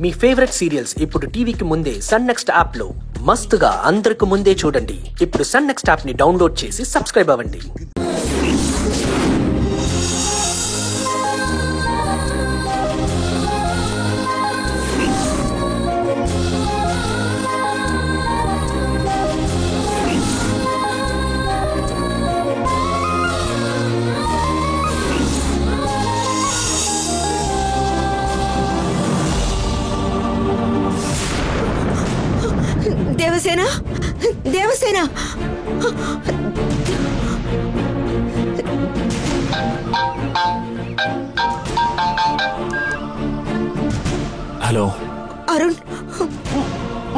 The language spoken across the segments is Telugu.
మీ ఫేవరెట్ సీరియల్స్ ఇప్పుడు టీవీకి ముందే సన్ నెక్స్ట్ యాప్ లో మస్తుగా అందరికి ముందే చూడండి. ఇప్పుడు సన్ నెక్స్ట్ యాప్ ని డౌన్లోడ్ చేసి సబ్స్క్రైబ్ అవ్వండి. దేవసేన, దేవసేన, హలో అరుణ్,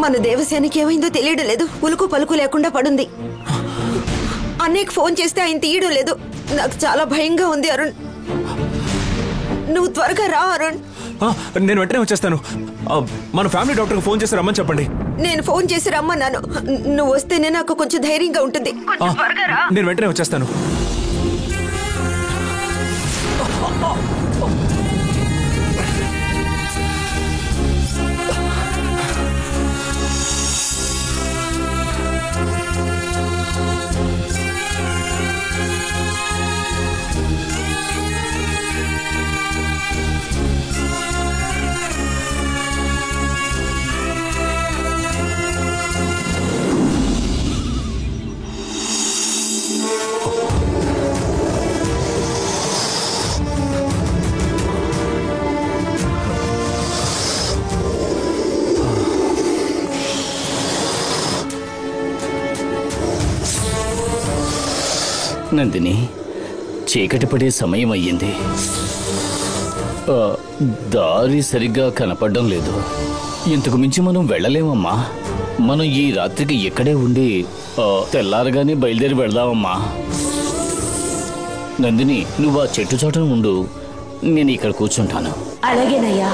మన దేవసేనకి ఏమైందో తెలియడం లేదు. ఉలుకు పలుకు లేకుండా పడుంది. అన్నయ్యకి ఫోన్ చేస్తే ఆయన తీయడం లేదు. నాకు చాలా భయంగా ఉంది అరుణ్. నువ్వు త్వరగా రా అరుణ్. నేను వెంటనే వచ్చేస్తాను. మన ఫ్యామిలీ డాక్టర్కి ఫోన్ చేసి రమ్మని చెప్పండి. నేను ఫోన్ చేసి రమ్మన్నాను. నువ్వు వస్తేనే నాకు కొంచెం ధైర్యంగా ఉంటుంది. నేను వెంటనే వచ్చేస్తాను. నందిని, చీకటి పడే సమయం అయ్యింది. దారి సరిగ్గా కనపడడం లేదు. ఇంతకు మించి మనం వెళ్ళలేమమ్మా. మనం ఈ రాత్రికి ఇక్కడే ఉండి తెల్లారగానే బయలుదేరి వెళ్దామమ్మా. నందిని, నువ్వు ఆ చెట్టు చాటున ఉండు, నేను ఇక్కడ కూర్చుంటాను. అలాగేనయ్యా.